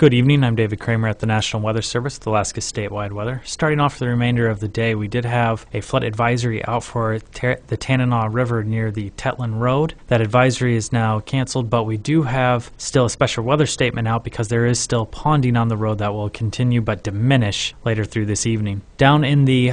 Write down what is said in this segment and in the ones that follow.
Good evening, I'm David Kramer at the National Weather Service with Alaska statewide weather. Starting off for the remainder of the day, we did have a flood advisory out for the Tanana River near the Tetlin Road. That advisory is now canceled, but we do have still a special weather statement out because there is still ponding on the road that will continue but diminish later through this evening. Down in the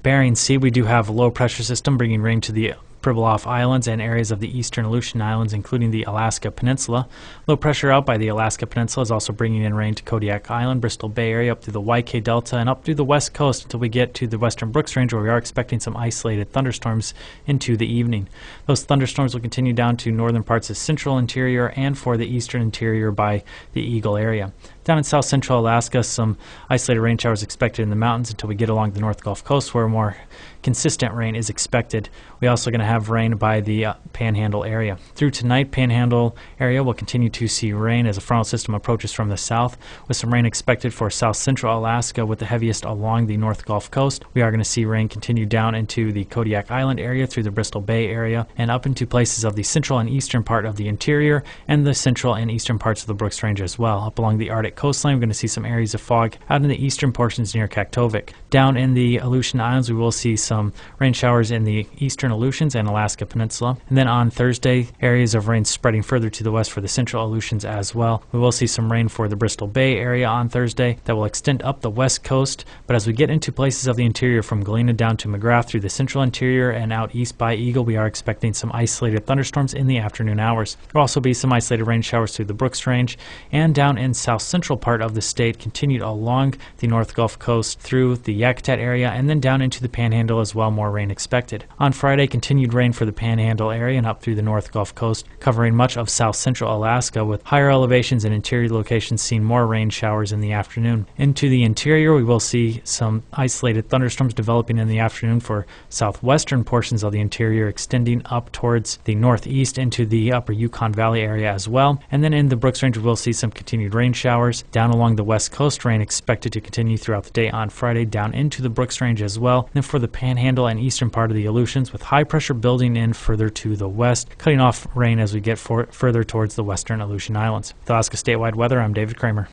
Bering Sea, we do have a low pressure system bringing rain to the Pribilof Islands and areas of the eastern Aleutian Islands, including the Alaska Peninsula. Low pressure out by the Alaska Peninsula is also bringing in rain to Kodiak Island, Bristol Bay area, up through the YK Delta, and up through the west coast until we get to the western Brooks Range, where we are expecting some isolated thunderstorms into the evening. Those thunderstorms will continue down to northern parts of central interior and for the eastern interior by the Eagle area. Down in south central Alaska, some isolated rain showers expected in the mountains until we get along the North Gulf Coast, where more consistent rain is expected. We're also going to have rain by the Panhandle area. Through tonight, Panhandle area will continue to see rain as a frontal system approaches from the south, with some rain expected for south central Alaska, with the heaviest along the North Gulf Coast. We are going to see rain continue down into the Kodiak Island area, through the Bristol Bay area, and up into places of the central and eastern part of the interior, and the central and eastern parts of the Brooks Range as well. Up along the Arctic coastline, we're going to see some areas of fog out in the eastern portions near Kaktovik. Down in the Aleutian Islands, we will see some rain showers in the eastern Aleutians and Alaska Peninsula. And then on Thursday, areas of rain spreading further to the west for the central Aleutians as well. We will see some rain for the Bristol Bay area on Thursday that will extend up the west coast. But as we get into places of the interior from Galena down to McGrath through the central interior and out east by Eagle, we are expecting some isolated thunderstorms in the afternoon hours. There will also be some isolated rain showers through the Brooks Range and down in south central part of the state, continued along the North Gulf Coast through the Yakutat area and then down into the Panhandle as well. More rain expected. On Friday, continued rain for the Panhandle area and up through the North Gulf Coast, covering much of south central Alaska, with higher elevations and interior locations seeing more rain showers in the afternoon. Into the interior, we will see some isolated thunderstorms developing in the afternoon for southwestern portions of the interior, extending up towards the northeast into the upper Yukon Valley area as well. And then in the Brooks Range, we'll see some continued rain showers. Down along the west coast, rain expected to continue throughout the day on Friday, down into the Brooks Range as well. And then for the Panhandle and eastern part of the Aleutians, with high pressure building in further to the west, cutting off rain as we get further towards the western Aleutian Islands. With Alaska statewide weather, I'm David Kramer.